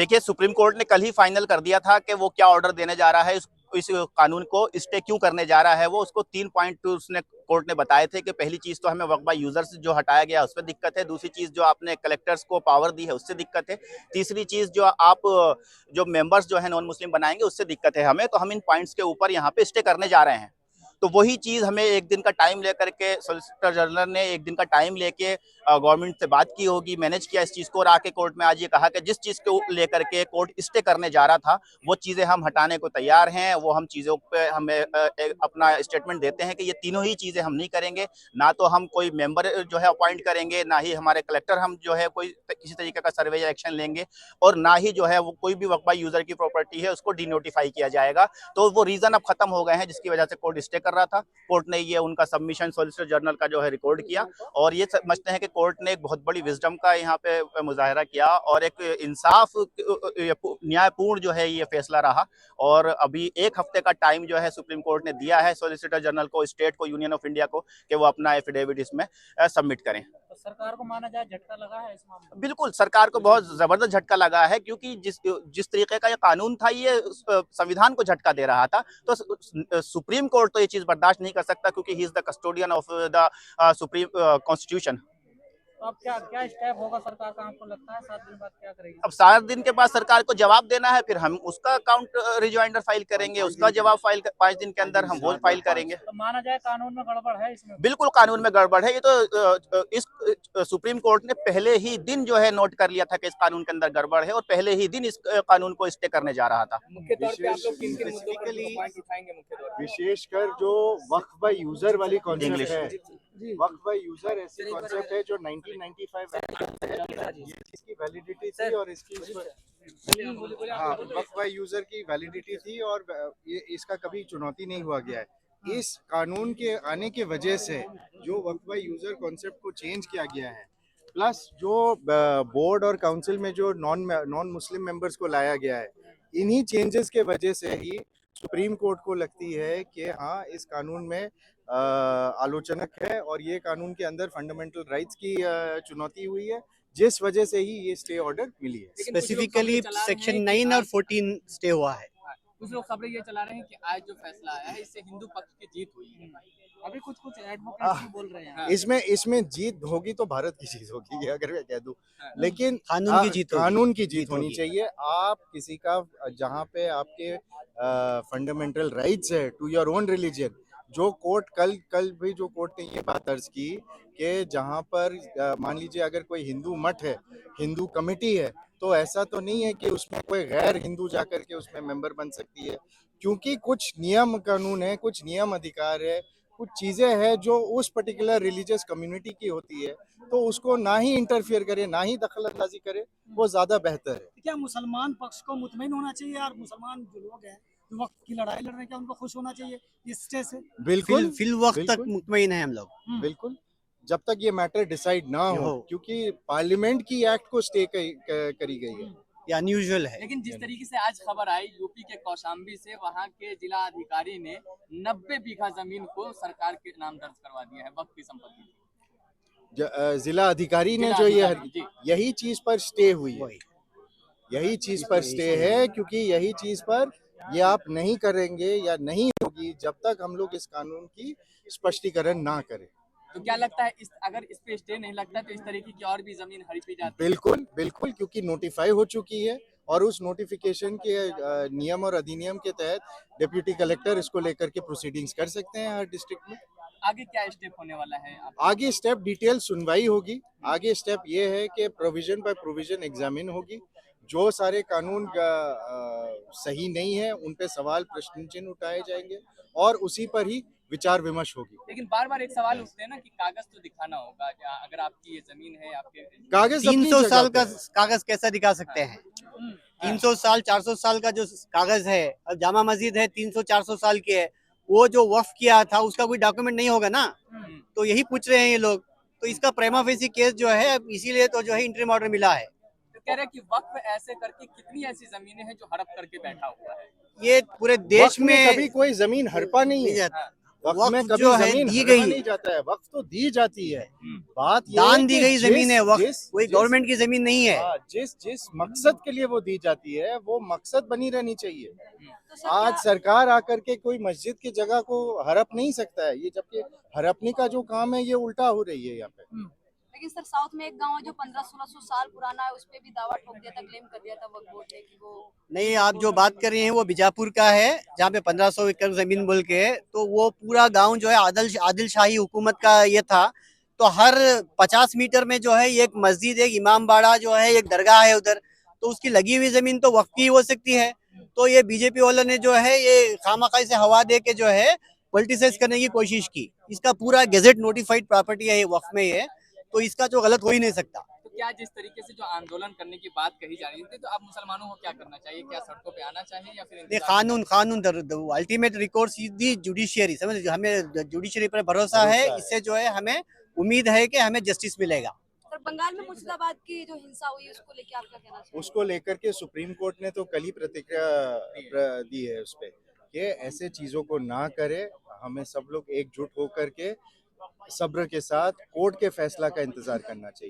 देखिए, supreme court ने कल ही फाइनल कर दिया था कि वो क्या ऑर्डर देने जा रहा है, इस कानून को स्टे क्यों करने जा रहा है। वो उसको 3 पॉइंट उसने कोर्ट ने बताए थे कि पहली चीज तो हमें वक्फ बाय यूजर्स जो हटाया गया उसमें दिक्कत है, दूसरी चीज जो आपने कलेक्टर्स को पावर दी है उससे दिक्कत है, तीसरी चीज जो आप जो मेंबर्स जो है नॉन मुस्लिम बनाएंगे उससे दिक्कत है हमें। तो हम इन पॉइंट्स के ऊपर यहाँ पे स्टे करने जा रहे हैं। तो वही चीज हमें एक दिन का टाइम लेकर के सोलिसिटर जनरल ने एक दिन का टाइम लेके गवर्नमेंट से बात की होगी, मैनेज किया इस चीज को और आके कोर्ट में आज ये कहा कि जिस चीज को लेकर के कोर्ट स्टे करने जा रहा था वो चीजें हम हटाने को तैयार हैं। वो हम चीजों पे हमें अपना स्टेटमेंट देते हैं कि ये तीनों ही चीजें हम नहीं करेंगे। ना तो हम कोई मेंबर जो है अपॉइंट करेंगे, ना ही हमारे कलेक्टर हम जो है कोई किसी तरीके का सर्वे या एक्शन लेंगे, और ना ही जो है वो कोई भी वक्फ बाय यूजर की प्रॉपर्टी है उसको डिनोटिफाई किया जाएगा। तो वो रीजन अब खत्म हो गए हैं जिसकी वजह से कोर्ट स्टे कर रहा था। कोर्ट ने ये उनका सबमिशन सॉलिसिटर जनरल का जो है रिकॉर्ड किया और ये समझते हैं कि कोर्ट ने एक बहुत बड़ी विजडम का यहाँ पे मुजाहरा किया और एक इंसाफ न्यायपूर्ण जो है ये फैसला रहा। और अभी 1 हफ्ते का टाइम जो है सुप्रीम कोर्ट ने दिया है सॉलिसिटर जनरल को, स्टेट को, यूनियन ऑफ इंडिया को, कि वो अपना एफिडेविट इसमें सबमिट करें। तो सरकार को माना जाए झटका लगा है इस मामले में? बिल्कुल, सरकार को बहुत जबरदस्त झटका लगा है क्योंकि जिस तरीके का ये कानून था ये संविधान को झटका दे रहा था। तो सुप्रीम कोर्ट तो ये चीज बर्दाश्त नहीं कर सकता क्योंकि he is the custodian of the supreme constitution. तो अब क्या क्या स्टेप होगा सरकार का, आपको लगता है 7 दिन बाद क्या करेगी? अब 7 दिन के बाद सरकार को जवाब देना है, फिर हम उसका काउंट रिजॉइंडर फाइल करेंगे, उसका जवाब फाइल 5 दिन के अंदर हम वो फाइल करेंगे। तो माना जाए कानून में गड़बड़ है इसमें? बिल्कुल कानून में गड़बड़ है। ये तो इस सुप्रीम कोर्ट ने पहले ही दिन जो है नोट कर लिया था कि इस कानून के अंदर गड़बड़ है और पहले ही दिन इस कानून को स्टे करने जा रहा था। मुख्य तौर पे आप लोग किन-किन मुद्दों पर पॉइंट उठाएंगे मुख्य तौर पे? विशेषकर जो वक्फ बाय यूजर वाली कॉन्सेप्ट इंग्लिश है, वक्फ बाय यूजर ऐसी कॉन्सेप्ट है जो 1995 एक्ट है, इसकी वैलिडिटी थी और इसकी वक्फ बाय यूजर की वैलिडिटी थी और ये इसका कभी चुनौती नहीं हुआ गया है। इस कानून के आने के वजह से जो वक्फ बाय यूजर कॉन्सेप्ट को चेंज किया गया है, प्लस जो बोर्ड और काउंसिल में जो नॉन मुस्लिम मेंबर्स को लाया गया है, इन्हीं चेंजेस के वजह से ही सुप्रीम कोर्ट को लगती है कि हाँ, इस कानून में आलोचनक है और ये कानून के अंदर फंडामेंटल राइट्स की चुनौती हुई है, जिस वजह से ही ये स्टे ऑर्डर मिली है। स्पेसिफिकली सेक्शन 9 और 14 स्टे हुआ है। कुछ लोग खबरें ये चला रहे हैं कि आज जो फैसला आया है इससे हिंदू पक्ष की जीत हुई है। अभी कुछ एडवोकेट बोल रहे हैं इसमें जीत होगी तो भारत की जीत होगी, अगर मैं कह दूं, लेकिन कानून की जीत होनी चाहिए। आप किसी का जहाँ पे आपके फंडामेंटल राइट्स है टू योर ओन रिलीजन, जो कोर्ट कल भी जो कोर्ट ने ये बात अर्ज की कि जहाँ पर मान लीजिए अगर कोई हिंदू मठ है, हिंदू कमेटी है, तो ऐसा तो नहीं है कि उसमें कोई गैर हिंदू जाकर के उसमें मेंबर बन सकती है, क्योंकि कुछ नियम कानून है, कुछ नियम अधिकार है, कुछ चीजें हैं जो उस पर्टिकुलर रिलीजियस कम्युनिटी की होती है, तो उसको ना ही इंटरफियर करे, ना ही दखल अंदाजी करे, वो ज्यादा बेहतर है। क्या मुसलमान पक्ष को मुतमईन होना चाहिए और मुसलमान जो लोग हैं जो वक्त की लड़ाई लड़ रहे हैं, क्या उनको खुश होना चाहिए इस स्टे से? बिल्कुल फिल वक्त तक मुतमईन है हम लोग। बिल्कुल, जब तक ये मैटर डिसाइड ना हो, क्योंकि पार्लियामेंट की एक्ट को स्टे करी गई है, ये अनयूजुअल है। लेकिन जिस तरीके से आज खबर आई यूपी के कौशाम्बी से, वहां के जिला अधिकारी ने 90 बीघा जमीन को सरकार के नाम दर्ज करवा दिया है वक्त की संपत्ति। जिला अधिकारी ने जो यही चीज पर स्टे हुई है, यही चीज पर स्टे है, क्योंकि यही चीज पर ये आप नहीं करेंगे या नहीं होगी जब तक हम लोग इस कानून की स्पष्टीकरण ना करें। तो क्या लगता है अगर इस पे स्टे नहीं लगता तो इस तरीके की और भी जमीन हड़पी जाती है? बिल्कुल, क्योंकि नोटिफाई हो चुकी है और उस नोटिफिकेशन के नियम और अधिनियम के तहत डिप्यूटी कलेक्टर इसको लेकर के प्रोसीडिंग्स कर सकते हैं हर डिस्ट्रिक्ट में। आगे क्या स्टेप होने वाला है? आगे स्टेप डिटेल सुनवाई होगी। आगे स्टेप ये है कि प्रोविजन बाय प्रोविजन एग्जामिन होगी, जो सारे कानून सही नहीं है उन पे सवाल प्रश्न चिन्ह उठाए जाएंगे और उसी पर ही विचार विमर्श होगी। लेकिन बार बार एक सवाल उठते हैं ना कि कागज तो दिखाना होगा, अगर आपकी ये जमीन है, आपके कागज 300 साल का कागज कैसा दिखा सकते हैं? 300 साल 400 साल का जो कागज है, अब जामा मस्जिद है 300-400 साल की है, वो जो वक्फ किया था उसका कोई डॉक्यूमेंट नहीं होगा ना, तो यही पूछ रहे हैं ये लोग। तो इसका प्रेमा फेसी केस जो है, इसीलिए तो जो है इंटरिम ऑर्डर मिला है। तो कह रहे हैं कि वक्फ ऐसे करके कितनी ऐसी जमीनें हैं जो हड़प करके बैठा हुआ है। ये पूरे देश में कभी कोई जमीन हड़पा नहीं है। वक्त में वक्फ कभी जो है जमीन दी हड़पा गई, नहीं जाता है, वक्त तो दी जाती है। बात ये है दान दी कि गई जमीन है, वक्फ कोई जिस गवर्नमेंट की जमीन नहीं है। जिस मकसद के लिए वो दी जाती है वो मकसद बनी रहनी चाहिए। तो सर आज क्या सरकार आकर के कोई मस्जिद की जगह को हड़प नहीं सकता है, ये जबकि हड़पने का जो काम है ये उल्टा हो रही है यहाँ पे। लेकिन सर साउथ में एक गांव है जो 1500-1600 साल पुराना है, उस पे भी दावा ठोक दिया था, क्लेम कर दिया था वक्फ बोर्ड ने कि वो नहीं, आप जो बात कर रहे हैं वो बीजापुर का है, जहाँ पे 1500 एकड़ जमीन बोल के है। तो वो पूरा गांव जो है आदिल शाही हुकूमत का ये था। तो हर 50 मीटर में जो है एक मस्जिद, एक इमाम बाड़ा जो है, एक दरगाह है उधर। तो उसकी लगी हुई जमीन तो वक्फ की हो सकती है। तो ये बीजेपी वालों ने जो है ये खामखाई से हवा दे के जो है पॉलिटिसाइज करने की कोशिश की। इसका पूरा गेजेट नोटिफाइड प्रॉपर्टी है ये वक्फ में, ये तो इसका जो गलत हो ही नहीं सकता। तो क्या जिस तरीके से जो आंदोलन करने की बात कही जा रही थी, तो आप मुसलमानों को क्या करना चाहिए? क्या सड़कों पे आना चाहिए या फिर ये इंतजार कानून कानून अल्टीमेट रिकॉर्ड दी जुडिशियरी, समझ, हमें जुडिशियरी पर भरोसा है। इससे जो है हमें उम्मीद है कि हमें जस्टिस मिलेगा। सर बंगाल में मुर्शिदाबाद की जो हिंसा हुई उसको लेके आप क्या कहना चाहेंगे? उसको लेकर के सुप्रीम कोर्ट ने तो कल ही प्रतिक्रिया दी है उस पे कि ऐसे चीजों को ना करे। हमें सब लोग एकजुट होकर के सब्र के साथ कोर्ट के फैसला का इंतजार करना चाहिए।